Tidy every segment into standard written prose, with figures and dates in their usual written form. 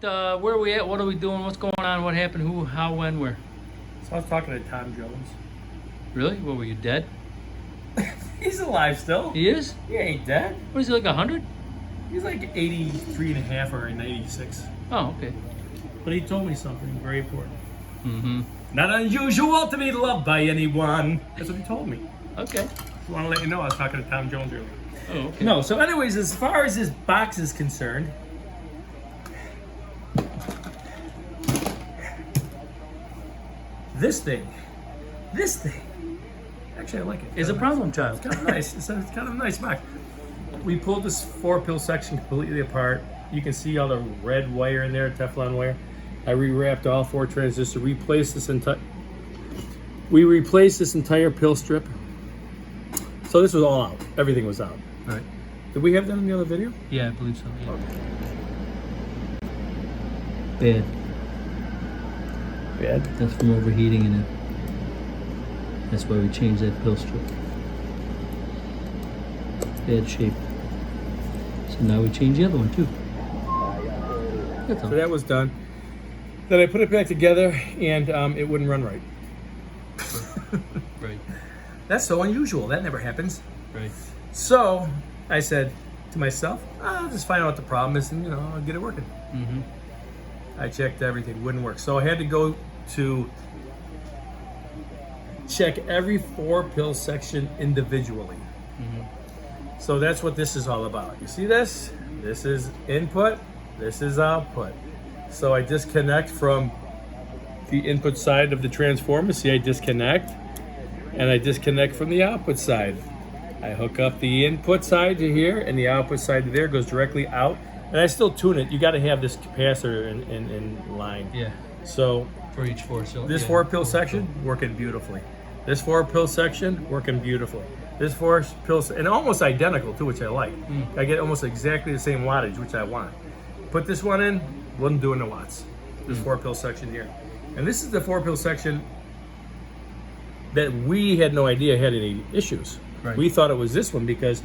where are we at? What are we doing? What's going on? What happened? Who, how, when, where? So I was talking to Tom Jones. Really? What, were you dead? He's alive still. He is? He ain't dead. What is he, like 100? He's like 83 and a half or 96. Oh, okay. But he told me something very important. Mm-hmm. Not unusual to be loved by anyone. That's what he told me. Okay. I want to let you know I was talking to Tom Jones earlier. Oh, okay. No, so anyways, as far as this box is concerned, this thing, actually I like it. Is a problem child. It's kind of nice. It's kind of a nice box. We pulled this 4-pill section completely apart. You can see all the red wire in there, Teflon wire. I rewrapped all 4 transistors, replaced this entire. We replaced this entire pill strip. So this was all out. Everything was out. Right. Did we have that in the other video? Yeah, I believe so. Yeah. Bad. Bad. That's from overheating in it. That's why we changed that pill strip. Bad shape. So now we change the other one too. That's all. So that was done. Then I put it back together and it wouldn't run right. Right. That's so unusual. That never happens. Right. So I said to myself, I'll just find out what the problem is and, I'll get it working. Mm-hmm. I checked everything, wouldn't work. So I had to go to check every 4-pill section individually. Mm-hmm. So that's what this is all about. You see this? This is input, this is output. So I disconnect from the input side of the transformer. See, I disconnect, and I disconnect from the output side. I hook up the input side to here, and the output side to there goes directly out. And I still tune it. You got to have this capacitor in line. Yeah. So For each 4 cylinder. this 4-pill section working beautifully. This 4-pill section working beautifully. This 4-pill and almost identical too, which I like. I get almost exactly the same wattage, which I want. Put this one in, wasn't doing the watts. This 4-pill section here, and this is the 4-pill section that we had no idea had any issues. Right. We thought it was this one because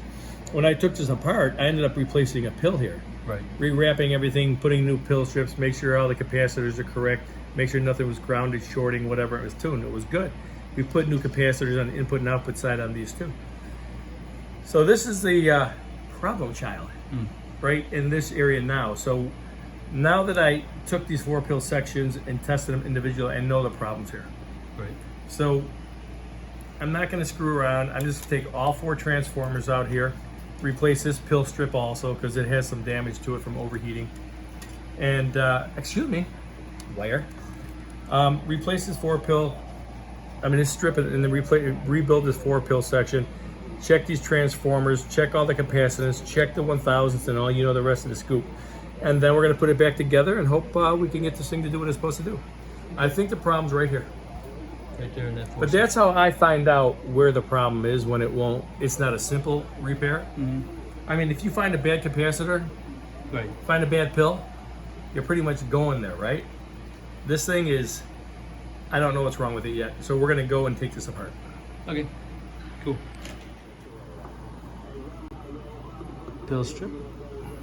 when I took this apart, I ended up replacing a pill here. Right. Rewrapping everything, putting new pill strips, make sure all the capacitors are correct, make sure nothing was grounded, shorting, whatever it was tuned. It was good. We put new capacitors on the input and output side on these too. So this is the problem child, right in this area now. So now that I took these 4-pill sections and tested them individually, I know the problems here. Right. So I'm not going to screw around. I'm just going to take all 4 transformers out here, replace this pill strip also because it has some damage to it from overheating. And, excuse me, wire. Replace this 4-pill, just strip it and then rebuild this 4-pill section. Check these transformers, check all the capacitance, check the 1000s and all, the rest of the scoop. And then we're going to put it back together and hope we can get this thing to do what it's supposed to do. I think the problem's right here. Right there in that 4 But that's how I find out where the problem is when it won't. It's not a simple repair. Mm-hmm. If you find a bad capacitor, Right. find a bad pill, you're pretty much going there, right? This thing is, I don't know what's wrong with it yet. So we're going to go and take this apart. Okay. Cool. Pill strip,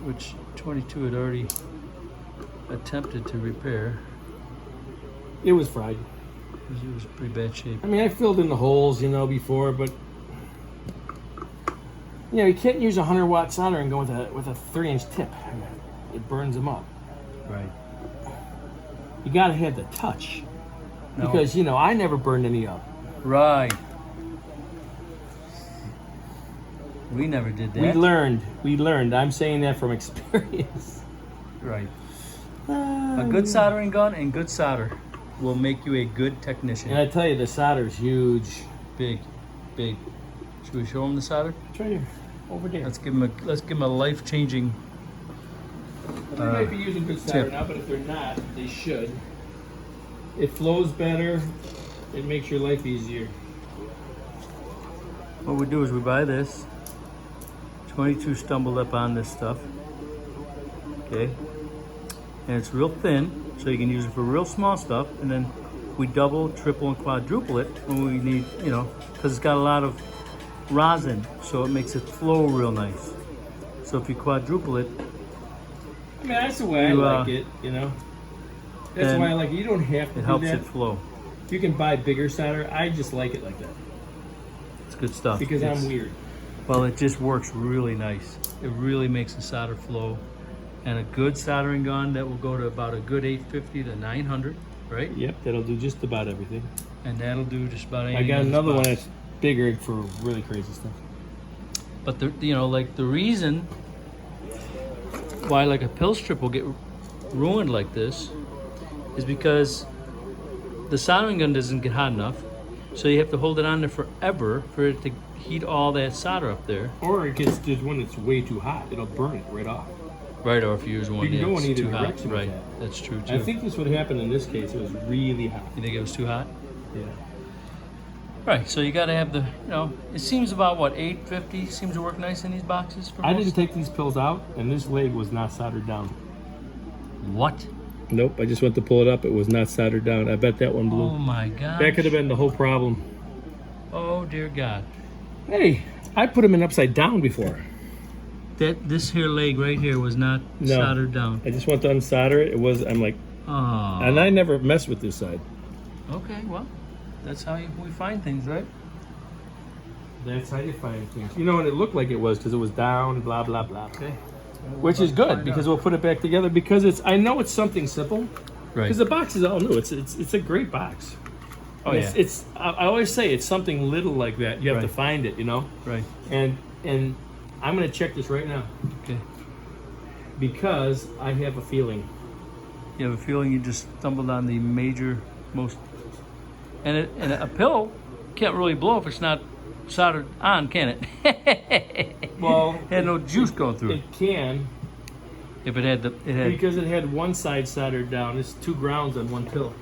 which 22 had already attempted to repair. It was fried. It was pretty bad shape. I filled in the holes, before, but you can't use a 100-watt solder and go with a 3-inch tip. It burns them up. Right. You got to have the touch. No. Because, I never burned any up. Right. We never did that. We learned. I'm saying that from experience. Right. A good soldering gun and good solder will make you a good technician. And I tell you, the solder's huge. Big. Should we show them the solder? It's right here, over there. Let's give them a life-changing. They might be using good solder now, but if they're not, they should. It flows better. It makes your life easier. What we do is we buy this. 22 stumbled up on this stuff. Okay. And it's real thin, so you can use it for real small stuff. And then we double, triple, and quadruple it when we need, because it's got a lot of rosin, so it makes it flow real nice. So if you quadruple it, mean, that's the way I like it, you know. That's then why I like it. You don't have to It do helps that. it flow. You can buy bigger solder. I just like it like that It's good stuff. because I'm weird. Well, it just works really nice. It really makes the solder flow. And a good soldering gun that will go to about a good 850 to 900, right? Yep, that'll do just about everything. And that'll do just about I anything. got in this another one box. that's bigger for really crazy stuff. But the reason why like a pill strip will get ruined like this is because the soldering gun doesn't get hot enough, so you have to hold it on there forever for it to heat all that solder up there. Or it gets just when it's way too hot, it'll burn it right off. Right, or if you use one, You can go it's in either too hot. direction with Right, that. that's true too. I think this would happen in this case. It was really hot. You think it was too hot? Yeah. Right, so you got to have the, it seems about what, 850 seems to work nice in these boxes for I most? didn't take these pills out, and this leg was not soldered down. What? Nope, I just went to pull it up. It was not soldered down. I bet that one blew. Oh my God. That could have been the whole problem. Oh dear God. Hey, I put them in upside down before. This here leg right here was not No. soldered down. I just went to unsolder it. It was, I'm like, Oh. and I never mess with this side. Okay, well, that's how we find things, right? That's how you find things. You know, and it looked like it was because it was down, blah, blah, blah. Okay. Which is good because we'll put it back together because I know it's something simple. Right. Because the box is all new. It's a great box. Oh And yeah. I always say it's something little like that. You have to Right. find it, you know? Right. And I'm going to check this right now Okay. because I have a feeling. You have a feeling you just stumbled on the most, and a pill can't really blow if it's not soldered on, can it? Well, it had no juice going through it. It can If it had because it had one side soldered down. It's 2 grounds on one pill.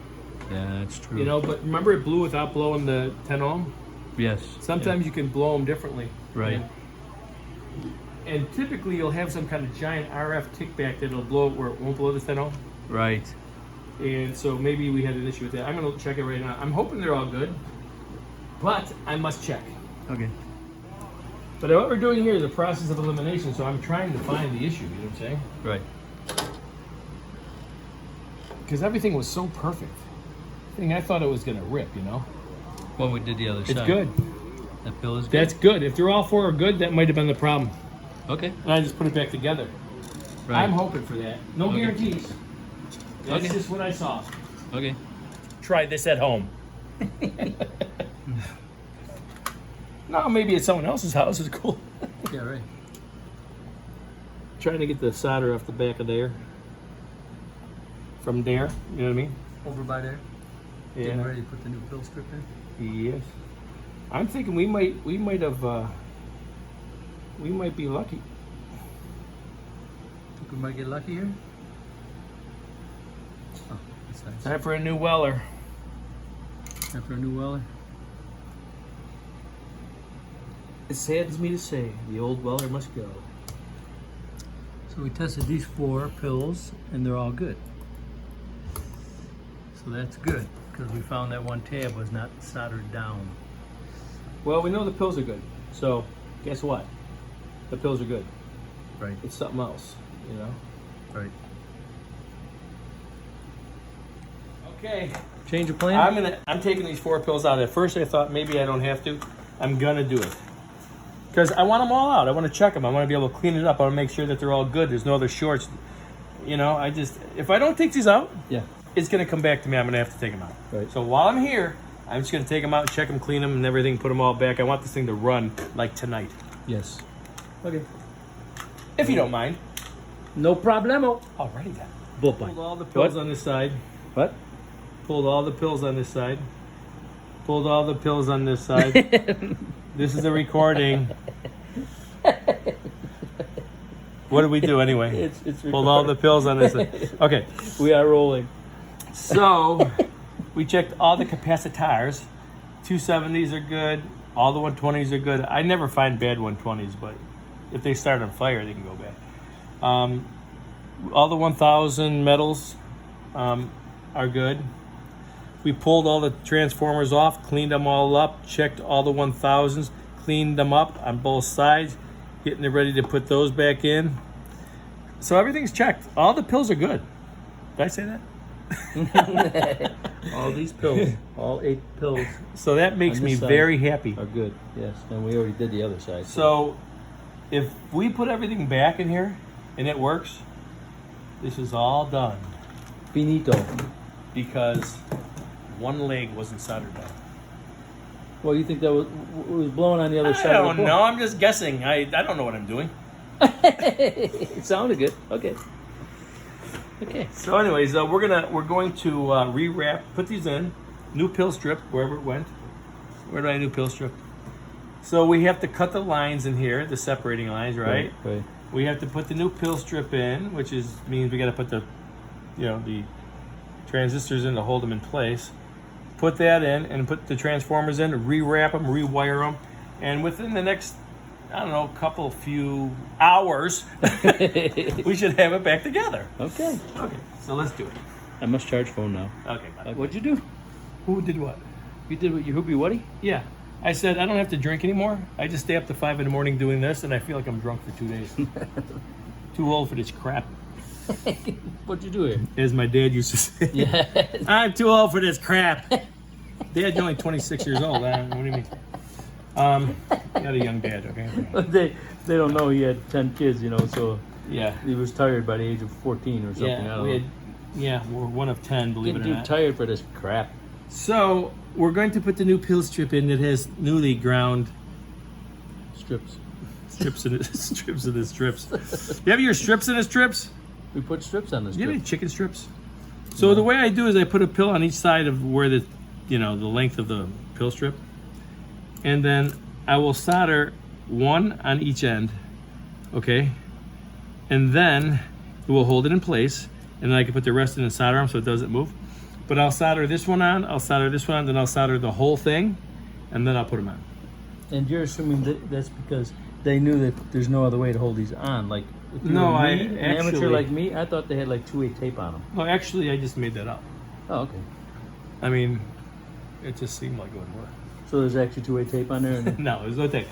Yeah, that's true. You know, but remember it blew without blowing the 10 ohm? Yes. Sometimes you can blow them differently. Right. And typically you'll have some kind of giant RF kickback that'll blow it where it won't blow the 10 ohm. Right. And so maybe we had an issue with that. I'm going to check it right now. I'm hoping they're all good, but I must check. Okay. But what we're doing here is a process of elimination, so I'm trying to find the issue, you know what I'm saying? Right. Because everything was so perfect. I thought it was going to rip, you know? When we did the other side. It's good. That pill is good. That's good. If they're all 4 are good, that might have been the problem. Okay. And I just put it back together. Right. I'm hoping for that. No Okay. guarantees. That's Okay. just what I saw. Okay. Try this at home. No, maybe at someone else's house is cool. Yeah, right. Trying to get the solder off the back of there. From there, you know what I mean? Over by there. Getting ready to put the new pill strip in. Yes. I'm thinking we might be lucky. Think we might get lucky here? Oh, that's nice. Time for a new Weller. Time for a new Weller. It saddens me to say, the old Weller must go. So we tested these 4 pills and they're all good. So that's good because we found that one tab was not soldered down. Well, we know the pills are good. So, guess what? The pills are good. Right. It's something else, you know? Right. Okay. Change of plan? I'm taking these 4 pills out. At first I thought maybe I don't have to. I'm gonna do it. Because I want them all out. I want to check them. I want to be able to clean it up. I want to make sure that they're all good. There's no other shorts. You know, if I don't take these out, Yeah. it's gonna come back to me. I'm gonna have to take them out. Right. So while I'm here, I'm just gonna take them out, check them, clean them, and everything. Put them all back. I want this thing to run like tonight. Yes. Okay. If you don't mind. No problemo. Alrighty then. Bullpen. Pulled all the pills on this side. What? Pulled all the pills on this side. Pulled all the pills on this side. This is a recording. What did we do anyway? It's Pulled all the pills on this side. Okay. We are rolling. So, we checked all the capacitors. 270s are good. All the 120s are good. I never find bad 120s, but if they start on fire, they can go bad. All the 1000 metals are good. We pulled all the transformers off, cleaned them all up, checked all the 1000s, cleaned them up on both sides, getting it ready to put those back in. So everything's checked. All the pills are good. Did I say that? All these pills, all 8 pills So that makes On me this side very happy. are good. Yes, and we already did the other side. So if we put everything back in here and it works, this is all done. Finito. Because one leg wasn't soldered down. Well, you think that was blowing on the other side? I of the don't board? know. I'm just guessing. I don't know what I'm doing. It sounded good. Okay. Okay. So, anyways, we're going to rewrap, put these in, new pill strip wherever it went. Where did I new pill strip? So we have to cut the lines in here, the separating lines, right? Right. We have to put the new pill strip in, which means we got to put the transistors in to hold them in place. Put that in and put the transformers in, rewrap them, rewire them, and within the next, I don't know, few hours, we should have it back together. Okay. Okay, so let's do it. I must charge phone now. Okay, bye. What'd you do? Who did what? You did what you hoopy whatty? Yeah, I said I don't have to drink anymore. I just stay up to 5 in the morning doing this, and I feel like I'm drunk for 2 days. Too old for this crap, What'd you do here? as my dad used to say. Yeah. I'm too old for this crap. Dad's only 26 years old. What do you mean? You got a young dad, okay? they don't know he had 10 kids, so Yeah. he was tired by the age of 14 or something. I don't know. We're one of 10, believe Getting it or too not. tired for this crap. So we're going to put the new pill strip in that has newly ground Strips. strips in it. Strips in the strips. You have your strips in the strips? We put strips on this. Do you have any chicken strips? So the way I do is I put a pill on each side of where the length of the pill strip, and then I will solder one on each end, okay, and then it will hold it in place, and then I can put the rest in and solder them so it doesn't move. But I'll solder this one on, I'll solder this one on, then I'll solder the whole thing, and then I'll put them on. And you're assuming that's because they knew that there's no other way to hold these on. Like, if you No, were I an amateur actually- like me, I thought they had like 2-way tape on them. No, actually, I just made that up. Oh, okay. I mean, it just seemed like it would work. So there's actually 2-way tape on there. And No, there's no tape.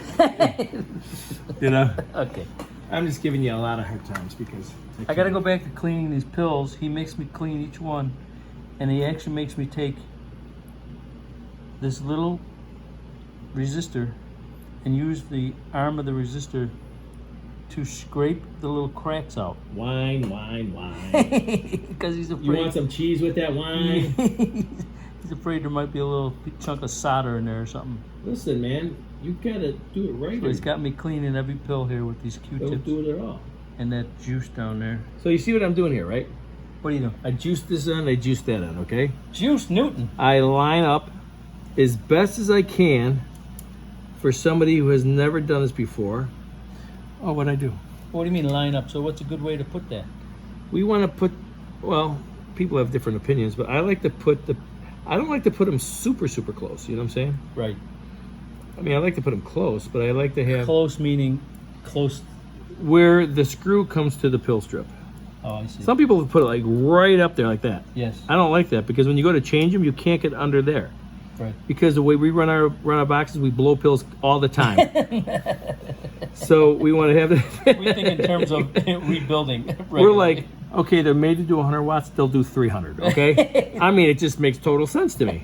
okay. I'm just giving you a lot of hard times because I got to go back to cleaning these pills. He makes me clean each one, and he actually makes me take this little resistor and use the arm of the resistor to scrape the little cracks out. Wine. Because he's afraid. You want some cheese with that wine? He's afraid there might be a little chunk of solder in there or something. Listen, man, you gotta do it right. So he's got me cleaning every pill here with these Don't Q-tips do it at all. and that juice down there. So you see what I'm doing here, right? What are you doing? I juice this on, I juice that on, okay? Juice Newton. I line up as best as I can for somebody who has never done this before. Oh, what'd I do? What do you mean line up? So what's a good way to put that? We want to put, well, people have different opinions, but I like to put I don't like to put them super, super close. You know what I'm saying? Right. I mean, I like to put them close, but I like to have Close meaning close. where the screw comes to the pill strip. Oh, I see. Some people put it like right up there like that. Yes. I don't like that because when you go to change them, you can't get under there. Right. Because the way we run our boxes, we blow pills all the time. So we want to have it. We think in terms of rebuilding. We're like, okay, they're made to do 100 watts. They'll do 300. Okay. I mean, it just makes total sense to me.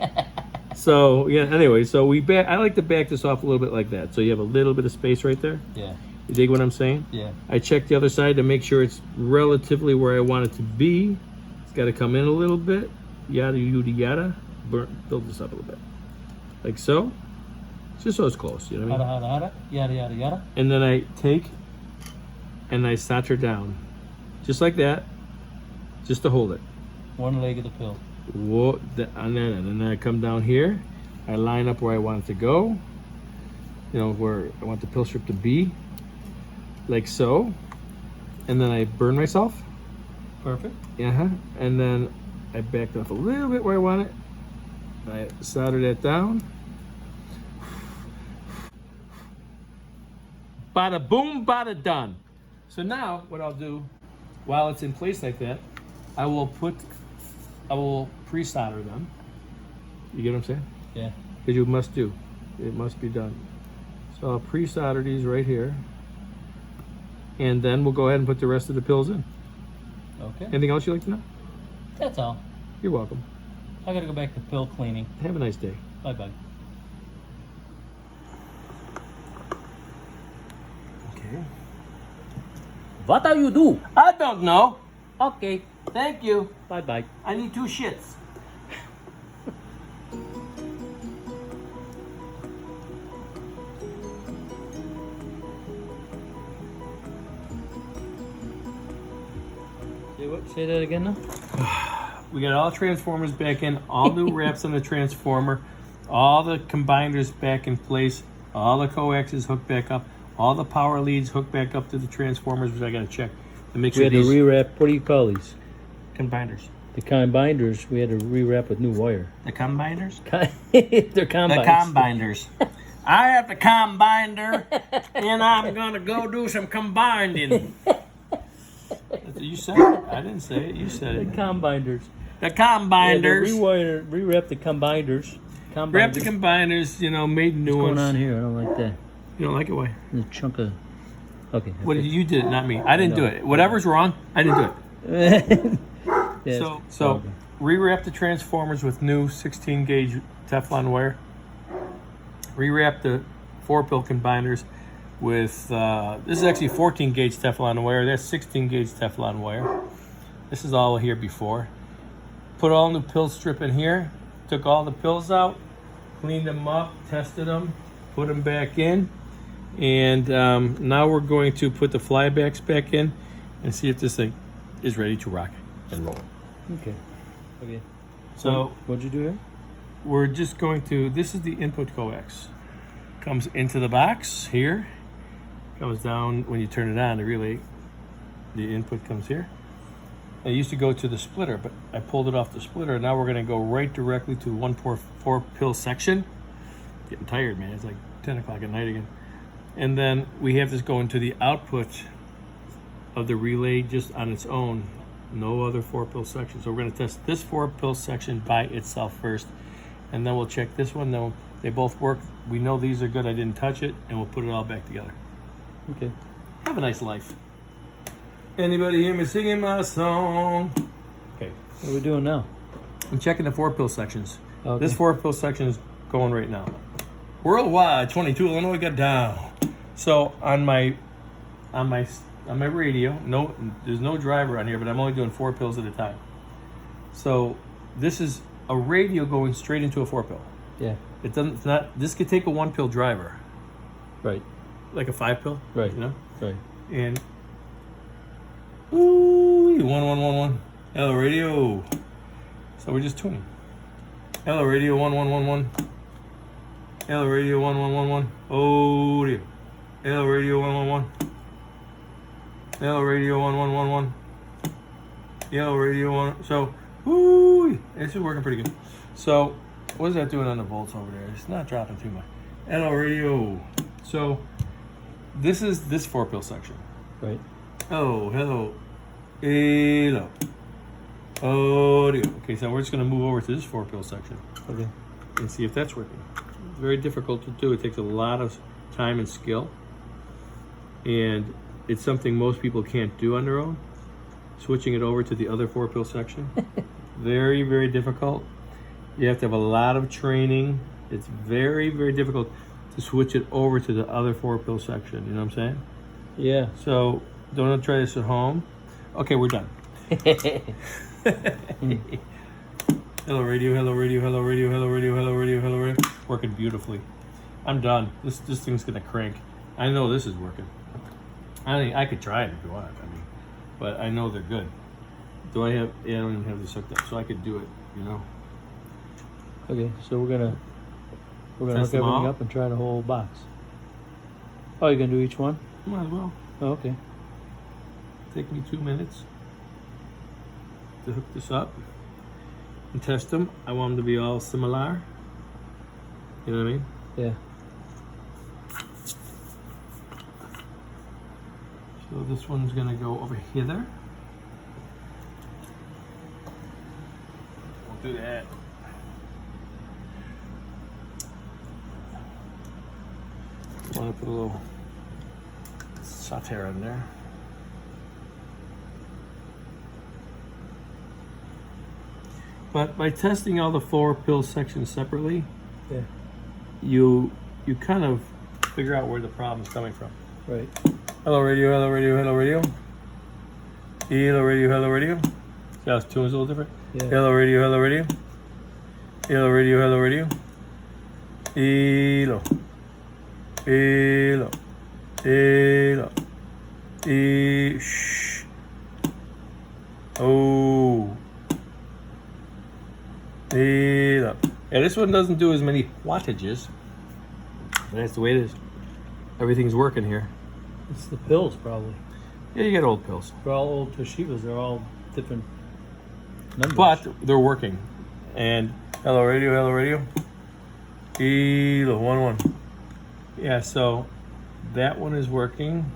So yeah. Anyway, so I like to back this off a little bit like that. So you have a little bit of space right there. Yeah. You dig what I'm saying? Yeah. I check the other side to make sure it's relatively where I want it to be. It's got to come in a little bit. Yada yada yada. Build this up a little bit, like so. Just so it's close. You know what I mean? Hada, yada, yada, yada. And then I take and I solder down, just like that, just to hold it. One leg of the pill. Whoa, and then I come down here. I line up where I want it to go. You know, where I want the pill strip to be, like so. And then I burn myself. Perfect. And then I backed off a little bit where I want it. I solder that down. Bada boom, bada done. So now what I'll do, while it's in place like that, I will pre-solder them. You get what I'm saying? Yeah. Because you must do. It must be done. So I'll pre-solder these right here. and then we'll go ahead and put the rest of the pills in. Okay. Anything else you'd like to know? That's all. You're welcome. I gotta go back to pill cleaning. Have a nice day. Bye-bye. Okay. What do you do? I don't know. Okay. Thank you. Bye-bye. I need 2 shits. Say that again now? We got all transformers back in, all new wraps on the transformer, all the combiners back in place, all the coaxes hooked back up, all the power leads hooked back up to the transformers, which I gotta check to make We sure had to these rewrap, what do you call these? combiners. The combinders, we had to rewrap with new wire. The combiners? They're combines. The combinders. I have the combinder, and I'm gonna go do some combining. You said it. I didn't say it. You said The it. combinders. The combinders. Rewrap the combinders. Wrap the combiners, you know, made new What's ones. going on here? I don't like that. You don't like it? Why? The chunk of... Okay. What you did it, not me. I didn't do it. Whatever's wrong, I didn't do it. Yeah, So rewrap the transformers with new 16 gauge Teflon wire. Rewrap the 4-pill combiners with this is actually 14 gauge Teflon wire. That's 16 gauge Teflon wire. This is all here before. Put all new pill strip in here. Took all the pills out, cleaned them up, tested them, put them back in, and now we're going to put the flybacks back in and see if this thing is ready to rock and roll. Okay. Okay. So what'd you do here? we're just going to, this is the input coax. Comes into the box here, comes down when you turn it on, the relay, the input comes here. It used to go to the splitter, but I pulled it off the splitter. Now we're gonna go right directly to 4-pill section. Getting tired, man, it's like 10 o'clock at night again. And then we have this going to the output of the relay just on its own, no other 4-pill section. So we're gonna test this 4-pill section by itself first, and then we'll check this one. Then they both work. We know these are good. I didn't touch it, and we'll put it all back together. Okay. Have a nice life. Anybody hear me singing my song? Okay. What are we doing now? I'm checking the 4-pill sections. Okay. This 4-pill section is going right now. Worldwide, 22 Illinois got down. So on my radio, no, there's no driver on here, but I'm only doing 4 pills at a time. So this is a radio going straight into a 4-pill. Yeah. It doesn't. It's not. This could take a 1-pill driver, Right. like a 5-pill. Right. You know. Right. And ooh, 1111. Hello radio. So we're just tuning. Hello radio 1111. Hello radio 1111. Oh dear. Hello radio 1111. Hello radio 1111. Hello radio 1. So, ooh, this is working pretty good. So, what is that doing on the volts over there? It's not dropping too much. Hello radio. So, this is this 4-pill section. Right. Oh, hello. Hello. Audio. Okay, so we're just going to move over to this 4-pill section. Okay. And see if that's working. It's very difficult to do. It takes a lot of time and skill. And it's something most people can't do on their own. Switching it over to the other 4-pill section. Very, very difficult. You have to have a lot of training. It's very, very difficult to switch it over to the other 4-pill section. You know what I'm saying? Yeah. So don't try this at home. Okay, we're done. Hello radio, hello radio, hello radio, hello radio, hello radio, hello radio. Working beautifully. I'm done. This thing's gonna crank. I know this is working. I could try it if you want. I mean, but I know they're good. Do I have? Yeah, I don't even have this hooked up, so I could do it. You know. Okay, so we're gonna hook Test them everything all? up and try the whole box. Oh, you're gonna do each one? Might as well. Oh, okay. Take me 2 minutes to hook this up and test them. I want them to be all similar. You know what I mean? Yeah. So this one's gonna go over hither. We'll do that. Want to put a little sauter in there. But by testing all the 4 pill sections separately, Yeah. you kind of figure out where the problem's coming from. Right. Hello radio, hello radio, hello radio. Hello radio, hello radio. See how the tune's a little different? Yeah. Hello radio, hello radio. Hello radio, hello radio. Hello. Hello. Hello. Shh. Oh. Hello. Yeah, this one doesn't do as many wattages. But that's the way it is. Everything's working here. It's the pills, probably. Yeah, you get old pills. They're all old Toshibas. They're all different numbers. But they're working. And hello radio, hello radio. Hello, 1-1. Yeah, so that one is working.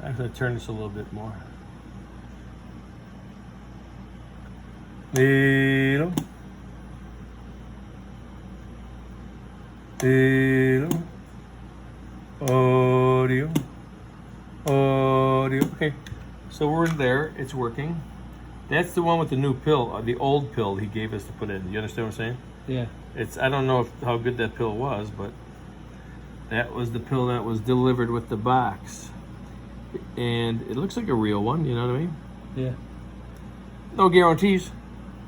I'm going to turn this a little bit more. Hello. Hello. Audio. Audio. Okay, so we're in there. It's working. That's the one with the new pill, the old pill he gave us to put in. You understand what I'm saying? Yeah. It's, I don't know how good that pill was, but that was the pill that was delivered with the box. And it looks like a real one, you know what I mean? Yeah. No guarantees.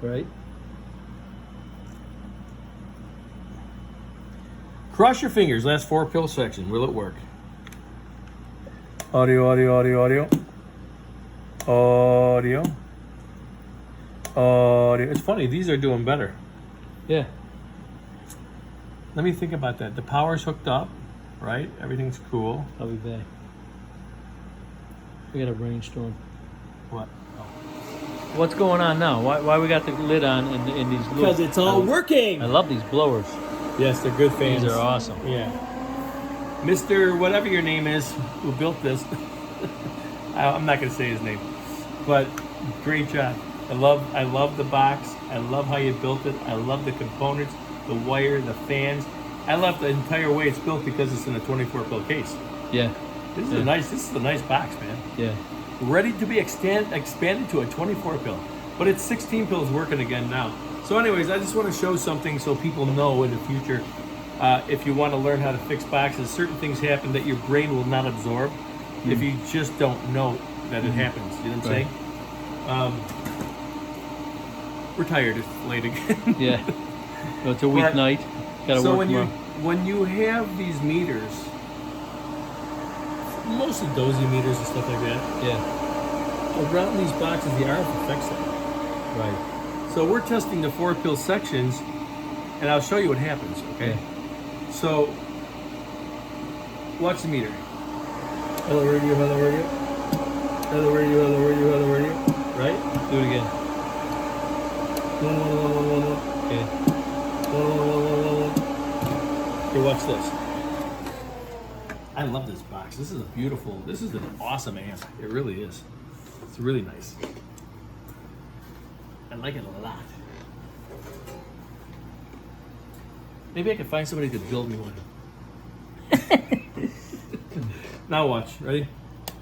Right. Cross your fingers, last 4 pill section. Will it work? Audio, audio, audio, audio. Audio. Audio. It's funny, these are doing better. Yeah. Let me think about that. The power's hooked up, right? Everything's cool. I'll be back. We got a rainstorm. What? What's going on now? Why we got the lid on in these? Because it's all working. I love these blowers. Yes, they're good fans. These are awesome. Yeah. Mr. whatever your name is who built this. I'm not going to say his name. But great job. I love the box. I love how you built it. I love the components, the wire, the fans. I love the entire way it's built because it's in a 24 pill case. Yeah. This is a nice box, man. Yeah. Ready to be expanded to a 24 pill. But it's 16 pills working again now. So anyways, I just want to show something so people know in the future, if you want to learn how to fix boxes, certain things happen that your brain will not absorb if you just don't know that it happens. You know what I'm saying? We're tired. It's late again. Yeah. So it's a weeknight. Got to So work tomorrow. when you have these meters, mostly dozy meters and stuff like that, Yeah. around these boxes, the RF affects them. Right. So we're testing the 4 pill sections, and I'll show you what happens, okay? Yeah. So, watch the meter. Hello radio, hello radio. Hello radio, hello radio, hello radio. Right? Do it again. 1, 1, 1, 1, 1, 1. Okay. 1, 1, 1, 1, 1, 1. Here, watch this. I love this box. This is an awesome amp. It really is. It's really nice. I like it a lot. Maybe I could find somebody to build me one. Now watch. Ready?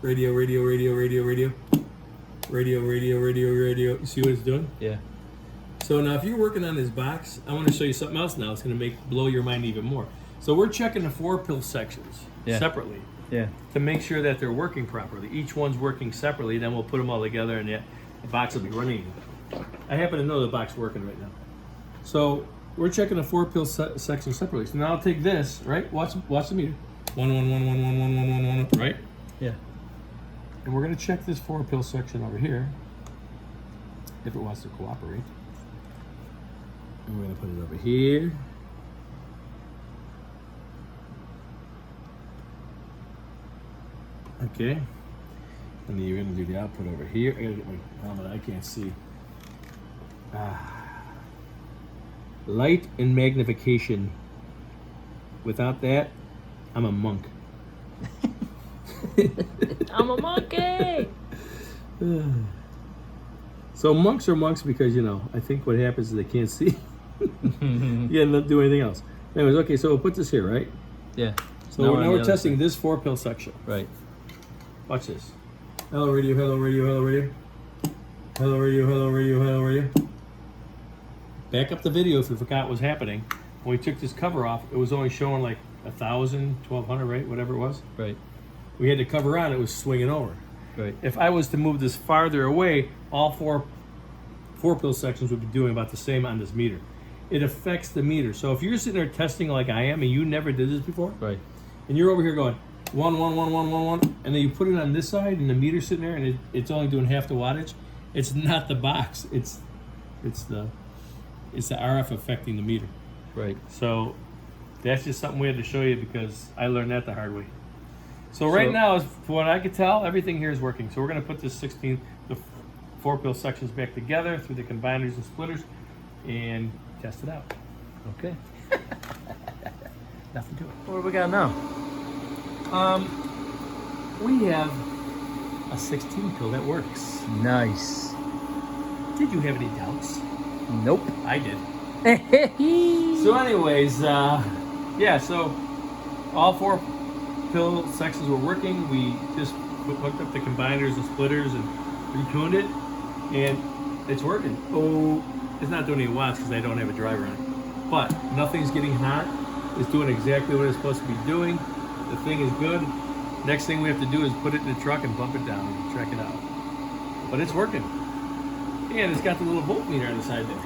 Radio, radio, radio, radio, radio. Radio, radio, radio, radio. You see what it's doing? Yeah. So now if you're working on this box, I want to show you something else now. It's going to blow your mind even more. So we're checking the 4 pill sections separately Yeah. to make sure that they're working properly. Each one's working separately. Then we'll put them all together and the box will be running. I happen to know the box is working right now. So we're checking the 4 pill section separately. So now I'll take this, right? Watch the meter. 1, 1, 1, 1, 1, 1, 1, 1, 1, right? Yeah. And we're going to check this 4 pill section over here, if it wants to cooperate. And we're going to put it over here. Okay. And then you're going to do the output over here. I got to get my helmet. I can't see. Light and magnification. Without that, I'm a monk. I'm a monkey. So monks are monks because, I think what happens is they can't see. You end up doing anything else. Anyways, okay, so we'll put this here, right? Yeah. So now we're testing this 4 pill section. Right. Watch this. Hello radio, hello radio, hello radio. Hello radio, hello radio, hello radio. back up the video if you forgot what was happening. When we took this cover off, it was only showing like 1,000, 1,200, right? Whatever it was. Right. We had the cover on, it was swinging over. Right. If I was to move this farther away, all four pill sections would be doing about the same on this meter. It affects the meter. So if you're sitting there testing like I am and you never did this before, Right. and you're over here going 1, 1, 1, 1, 1, 1, and then you put it on this side and the meter's sitting there and it's only doing half the wattage, it's not the box. It's the RF affecting the meter. Right. So that's just something we had to show you because I learned that the hard way. So right now, from what I could tell, everything here is working. So we're going to put this the 4-pill sections back together through the combiners and splitters and test it out. Okay. Nothing to it. What do we got now? We have a 16-pill that works. Nice. Did you have any doubts? Nope. I did. So anyways, yeah, so all 4 pill sections were working. We just hooked up the combiners and splitters and retuned it, and it's working. Oh, it's not doing any watts because I don't have a driver on it, but nothing's getting hot. It's doing exactly what it's supposed to be doing. The thing is good. Next thing we have to do is put it in the truck and bump it down and track it out. But it's working. And it's got the little voltmeter on the side there.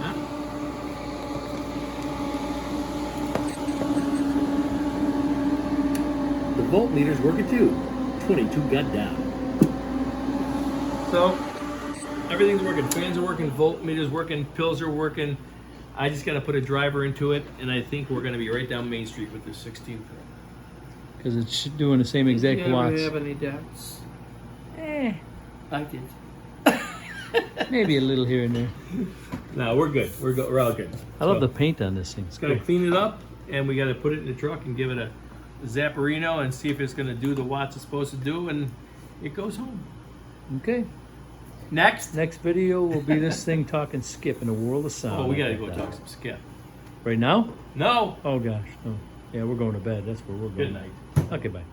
Huh? The voltmeter's working too. 22 got down. So everything's working. Fans are working, voltmeter's working, pills are working. I just got to put a driver into it, and I think we're going to be right down Main Street with this 16 pill. Because it's doing the same exact watts. Do you have any doubts? I did. Maybe a little here and there. No, we're good. We're all good. I love the paint on this thing. It's Got to cool. clean it up, and we got to put it in the truck and give it a zapperino and see if it's going to do the watts it's supposed to do, and it goes home. Okay. Next. Next video will be this thing talking skip in a world of sound. Oh, we got to I go think talk that. some skip. Right now? No. Oh gosh. No. Yeah, we're going to bed. That's where we're going. Good night. Okay, bye.